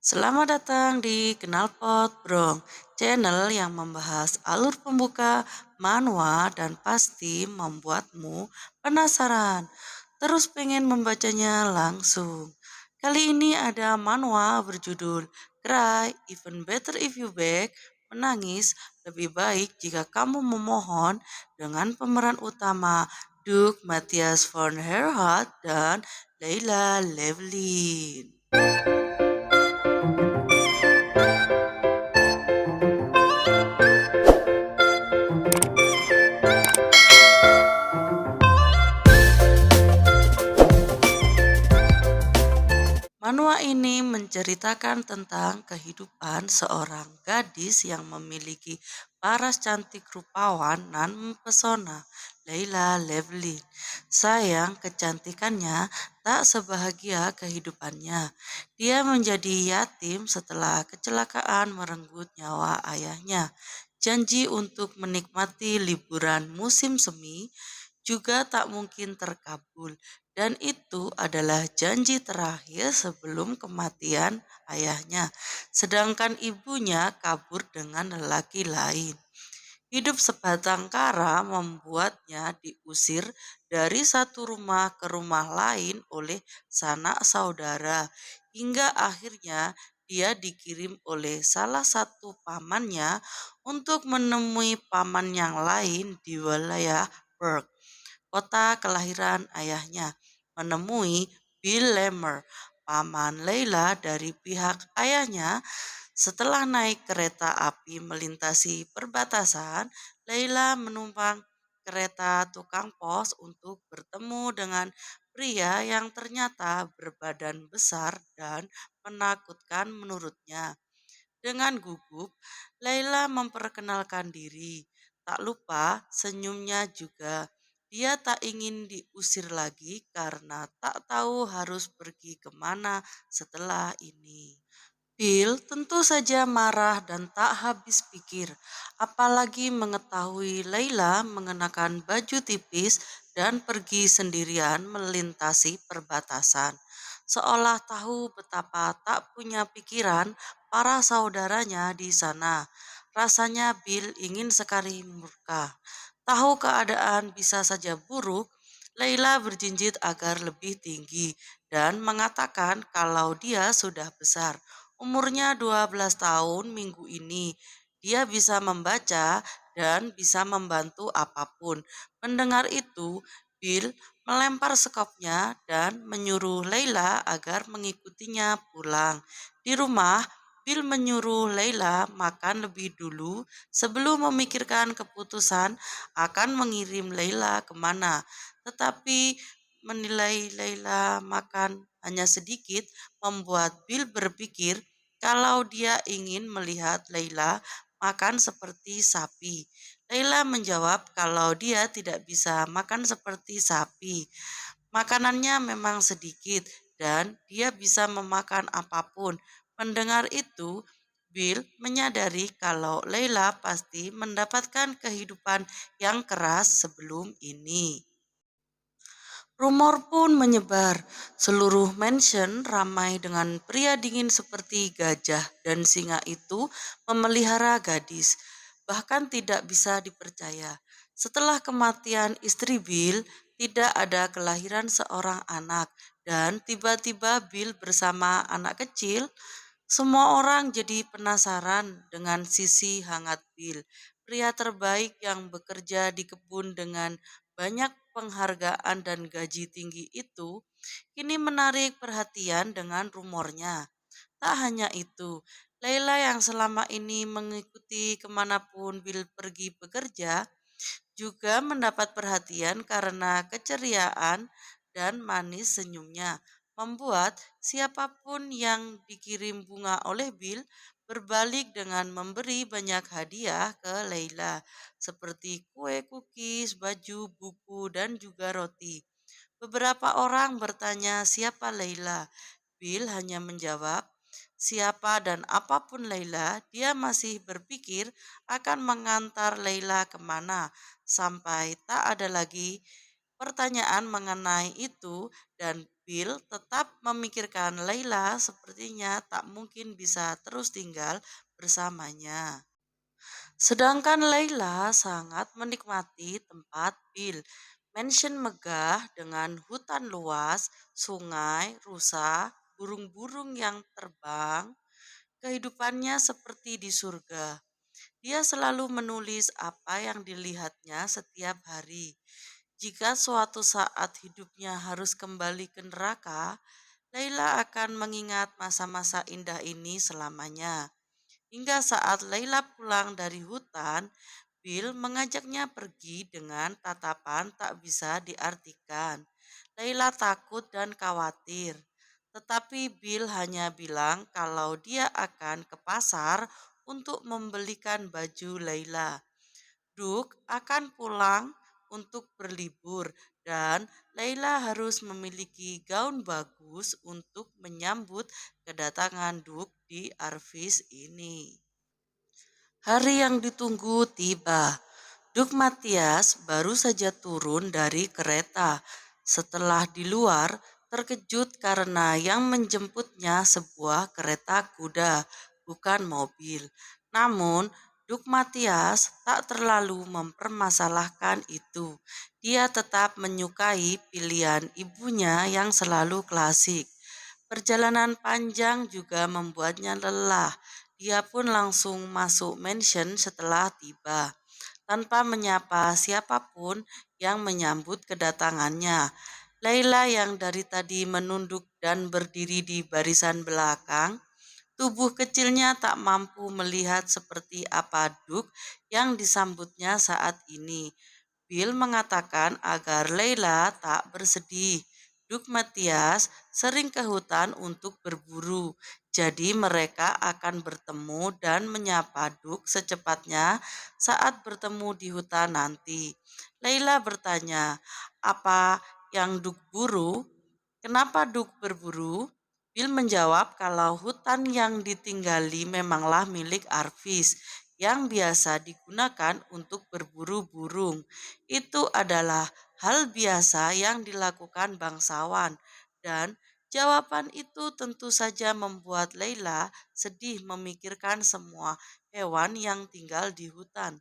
Selamat datang di Knalpot Brong, channel yang membahas alur pembuka, manhwa, dan pasti membuatmu penasaran. Terus pengen membacanya langsung. Kali ini ada manhwa berjudul Cry, Even Better If You Beg, menangis lebih baik jika kamu memohon, dengan pemeran utama Doug Matthias von Herhart dan Leila Levlin. Manhwa ini menceritakan tentang kehidupan seorang gadis yang memiliki paras cantik rupawan dan mempesona, Leila Levlin. Sayang, kecantikannya tak sebahagia kehidupannya. Dia menjadi yatim setelah kecelakaan merenggut nyawa ayahnya. Janji untuk menikmati liburan musim semi juga tak mungkin terkabul, dan itu adalah janji terakhir sebelum kematian ayahnya, sedangkan ibunya kabur dengan lelaki lain. Hidup sebatang kara membuatnya diusir dari satu rumah ke rumah lain oleh sanak saudara, hingga akhirnya dia dikirim oleh salah satu pamannya untuk menemui paman yang lain di wilayah Berg, kota kelahiran ayahnya, menemui Bill Lemmer, paman Leila dari pihak ayahnya. Setelah naik kereta api melintasi perbatasan, Leila menumpang kereta tukang pos untuk bertemu dengan pria yang ternyata berbadan besar dan menakutkan menurutnya. Dengan gugup, Laila memperkenalkan diri. Tak lupa senyumnya juga. Dia tak ingin diusir lagi karena tak tahu harus pergi kemana setelah ini. Bill tentu saja marah dan tak habis pikir, apalagi mengetahui Laila mengenakan baju tipis dan pergi sendirian melintasi perbatasan. Seolah tahu betapa tak punya pikiran para saudaranya di sana. Rasanya Bill ingin sekali murka. Tahu keadaan bisa saja buruk, Laila berjinjit agar lebih tinggi dan mengatakan kalau dia sudah besar. Umurnya 12 tahun minggu ini. Dia bisa membaca dan bisa membantu apapun. Mendengar itu, Bill melempar sekopnya dan menyuruh Leila agar mengikutinya pulang. Di rumah, Bill menyuruh Leila makan lebih dulu sebelum memikirkan keputusan akan mengirim Leila kemana. Tetapi menilai Leila makan hanya sedikit membuat Bill berpikir kalau dia ingin melihat Leila makan seperti sapi. Leila menjawab kalau dia tidak bisa makan seperti sapi. Makanannya memang sedikit dan dia bisa memakan apapun. Mendengar itu, Bill menyadari kalau Leila pasti mendapatkan kehidupan yang keras sebelum ini. Rumor pun menyebar. Seluruh mansion ramai dengan pria dingin seperti gajah dan singa itu memelihara gadis. Bahkan tidak bisa dipercaya. Setelah kematian istri Bill, tidak ada kelahiran seorang anak. Dan tiba-tiba Bill bersama anak kecil. Semua orang jadi penasaran dengan sisi hangat Bill, pria terbaik yang bekerja di kebun dengan banyak penghargaan dan gaji tinggi itu, kini menarik perhatian dengan rumornya. Tak hanya itu, Laila yang selama ini mengikuti kemanapun Bill pergi bekerja, juga mendapat perhatian karena keceriaan dan manis senyumnya, membuat siapapun yang dikirim bunga oleh Bill berbalik dengan memberi banyak hadiah ke Leila, seperti kue, cookies, baju, buku, dan juga roti. Beberapa orang bertanya siapa Leila. Bill hanya menjawab, siapa dan apapun Leila, dia masih berpikir akan mengantar Leila kemana, sampai tak ada lagi pertanyaan mengenai itu dan Bill tetap memikirkan Layla sepertinya tak mungkin bisa terus tinggal bersamanya. Sedangkan Layla sangat menikmati tempat Bill. Mansion megah dengan hutan luas, sungai, rusa, burung-burung yang terbang. Kehidupannya seperti di surga. Dia selalu menulis apa yang dilihatnya setiap hari. Jika suatu saat hidupnya harus kembali ke neraka, Laila akan mengingat masa-masa indah ini selamanya. Hingga saat Laila pulang dari hutan, Bill mengajaknya pergi dengan tatapan tak bisa diartikan. Laila takut dan khawatir. Tetapi Bill hanya bilang kalau dia akan ke pasar untuk membelikan baju Laila. Duke akan pulang untuk berlibur dan Laila harus memiliki gaun bagus untuk menyambut kedatangan Duke di Arvis ini. Hari yang ditunggu tiba. Duk Matias baru saja turun dari kereta. Setelah di luar, terkejut karena yang menjemputnya sebuah kereta kuda, bukan mobil. Namun, Duk Matias tak terlalu mempermasalahkan itu. Dia tetap menyukai pilihan ibunya yang selalu klasik. Perjalanan panjang juga membuatnya lelah. Dia pun langsung masuk mansion setelah tiba, tanpa menyapa siapapun yang menyambut kedatangannya. Laila yang dari tadi menunduk dan berdiri di barisan belakang, tubuh kecilnya tak mampu melihat seperti apa Duk yang disambutnya saat ini. Bill mengatakan agar Leila tak bersedih. Duk Matias sering ke hutan untuk berburu, jadi mereka akan bertemu dan menyapa Duk secepatnya saat bertemu di hutan nanti. Leila bertanya, apa yang Duk buru? Kenapa Duk berburu? Bill menjawab kalau hutan yang ditinggali memanglah milik Arvis yang biasa digunakan untuk berburu burung. Itu adalah hal biasa yang dilakukan bangsawan dan jawaban itu tentu saja membuat Leila sedih memikirkan semua hewan yang tinggal di hutan.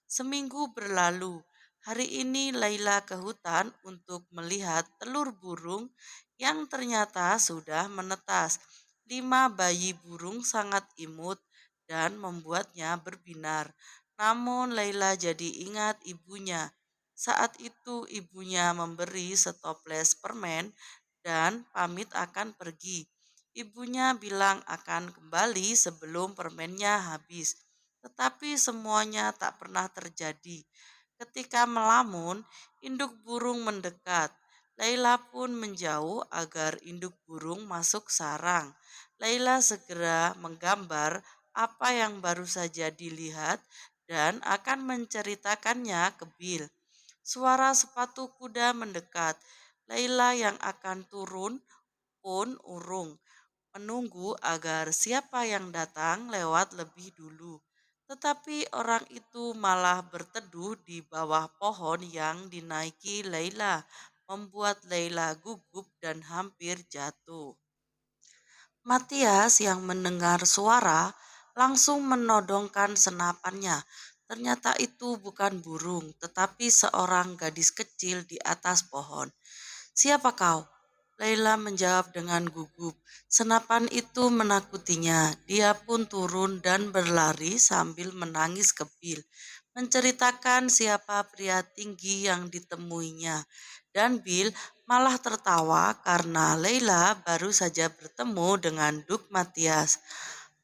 Seminggu berlalu. Hari ini Laila ke hutan untuk melihat telur burung yang ternyata sudah menetas. 5 bayi burung sangat imut dan membuatnya berbinar. Namun Laila jadi ingat ibunya. Saat itu ibunya memberi setoples permen dan pamit akan pergi. Ibunya bilang akan kembali sebelum permennya habis. Tetapi semuanya tak pernah terjadi. Ketika melamun, induk burung mendekat. Laila pun menjauh agar induk burung masuk sarang. Laila segera menggambar apa yang baru saja dilihat dan akan menceritakannya ke Bill. Suara sepatu kuda mendekat. Laila yang akan turun pun urung menunggu agar siapa yang datang lewat lebih dulu. Tetapi orang itu malah berteduh di bawah pohon yang dinaiki Laila, membuat Laila gugup dan hampir jatuh. Matias yang mendengar suara langsung menodongkan senapannya. Ternyata itu bukan burung, tetapi seorang gadis kecil di atas pohon. Siapa kau? Laila menjawab dengan gugup. Senapan itu menakutinya. Dia pun turun dan berlari sambil menangis kebil. Menceritakan siapa pria tinggi yang ditemuinya. Dan Bill malah tertawa karena Leila baru saja bertemu dengan Duk Matias.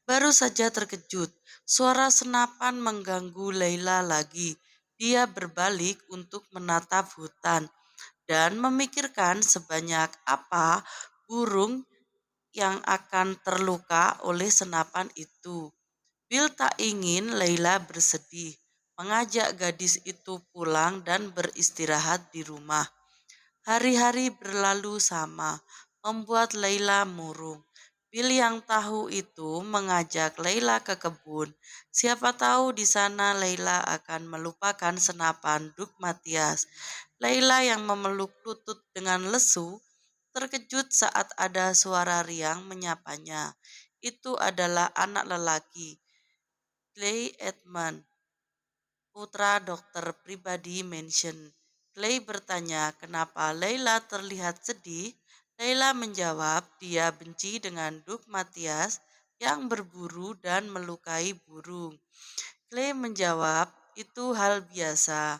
Baru saja terkejut, suara senapan mengganggu Leila lagi. Dia berbalik untuk menatap hutan dan memikirkan sebanyak apa burung yang akan terluka oleh senapan itu. Bill tak ingin Leila bersedih, mengajak gadis itu pulang dan beristirahat di rumah. Hari-hari berlalu sama, membuat Leila murung. Bill yang tahu itu mengajak Leila ke kebun. Siapa tahu di sana Leila akan melupakan senapan Duk Matias. Laila yang memeluk lutut dengan lesu, terkejut saat ada suara riang menyapanya. Itu adalah anak lelaki, Clay Edmund, putra dokter pribadi Mansion. Clay bertanya kenapa Leila terlihat sedih. Leila menjawab dia benci dengan Duk Matias yang berburu dan melukai burung. Clay menjawab itu hal biasa.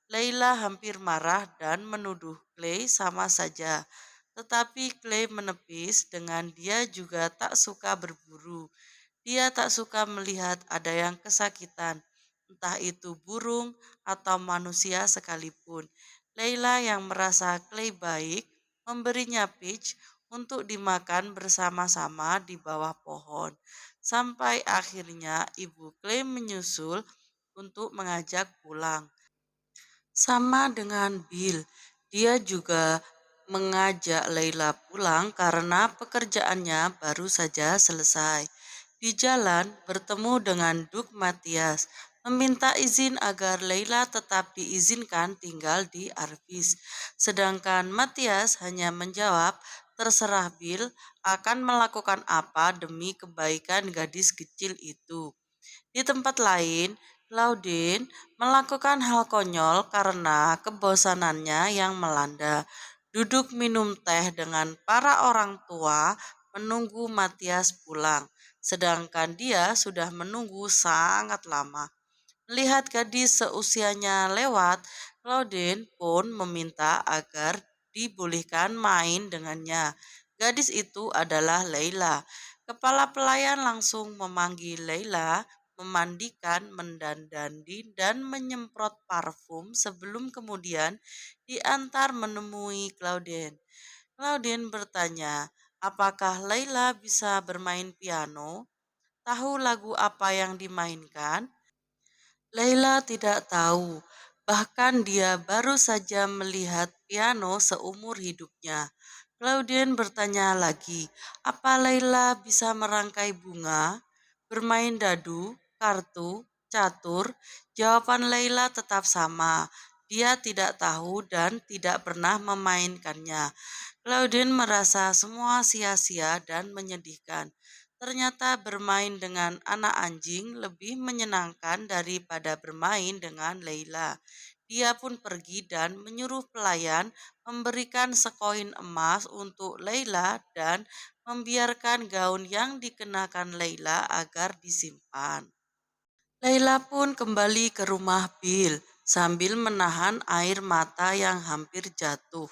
Leila hampir marah dan menuduh Clay sama saja. Tetapi Clay menepis dengan dia juga tak suka berburu. Dia tak suka melihat ada yang kesakitan, entah itu burung atau manusia sekalipun. Leila yang merasa Clay baik memberinya peach untuk dimakan bersama-sama di bawah pohon. Sampai akhirnya ibu Clay menyusul untuk mengajak pulang. Sama dengan Bill, dia juga mengajak Leila pulang karena pekerjaannya baru saja selesai. Di jalan, bertemu dengan Duk Matias, meminta izin agar Leila tetap diizinkan tinggal di Arvis. Sedangkan Matias hanya menjawab, terserah Bill akan melakukan apa demi kebaikan gadis kecil itu. Di tempat lain, Claudine melakukan hal konyol karena kebosanannya yang melanda. Duduk minum teh dengan para orang tua menunggu Matias pulang, sedangkan dia sudah menunggu sangat lama. Melihat gadis seusianya lewat, Claudine pun meminta agar dibolehkan main dengannya. Gadis itu adalah Leila. Kepala pelayan langsung memanggil Leila, memandikan, mendandani, dan menyemprot parfum sebelum kemudian diantar menemui Claudine. Claudine bertanya, apakah Leila bisa bermain piano? Tahu lagu apa yang dimainkan? Leila tidak tahu, bahkan dia baru saja melihat piano seumur hidupnya. Claudine bertanya lagi, apa Leila bisa merangkai bunga, bermain dadu, kartu, catur? Jawaban Leila tetap sama. Dia tidak tahu dan tidak pernah memainkannya. Claudine merasa semua sia-sia dan menyedihkan. Ternyata bermain dengan anak anjing lebih menyenangkan daripada bermain dengan Leila. Dia pun pergi dan menyuruh pelayan memberikan sekoin emas untuk Leila dan membiarkan gaun yang dikenakan Leila agar disimpan. Leila pun kembali ke rumah Bill sambil menahan air mata yang hampir jatuh.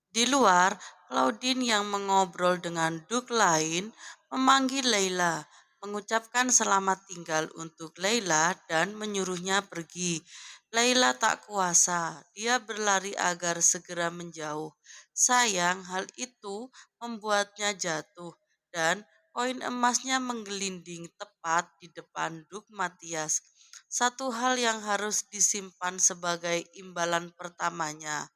Di luar, Claudine yang mengobrol dengan Duke lain memanggil Leila, mengucapkan selamat tinggal untuk Leila dan menyuruhnya pergi. Leila tak kuasa, dia berlari agar segera menjauh. Sayang, hal itu membuatnya jatuh dan koin emasnya menggelinding tepat di depan Duk Matias. Satu hal yang harus disimpan sebagai imbalan pertamanya.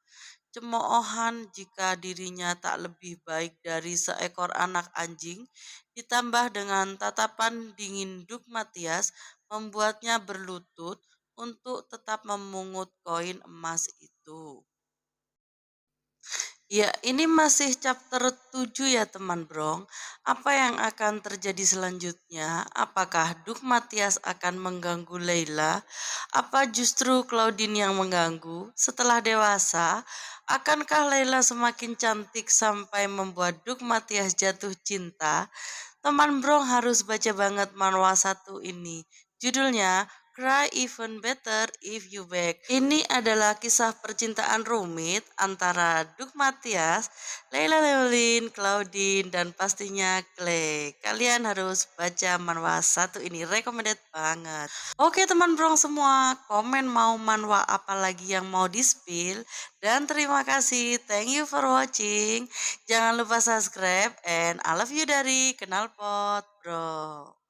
Cemoohan jika dirinya tak lebih baik dari seekor anak anjing, ditambah dengan tatapan dingin Duk Matias, membuatnya berlutut untuk tetap memungut koin emas itu. Ya, ini masih chapter 7 ya teman Brong. Apa yang akan terjadi selanjutnya? Apakah Duk Matias akan mengganggu Leila? Apa justru Claudine yang mengganggu? Setelah dewasa, akankah Leila semakin cantik sampai membuat Duk Matias jatuh cinta? Teman Brong harus baca banget manhwa satu ini. Judulnya Cry Even Better If You Beg. Ini adalah kisah percintaan rumit antara Duk Matias, Leila Lewelin, Claudine, dan pastinya Clay. Kalian harus baca manhwa satu ini, recommended banget. Oke teman Brong semua, komen mau manhwa apa lagi yang mau di-spill. Dan terima kasih, thank you for watching. Jangan lupa subscribe and I love you dari Kenalpot Bro.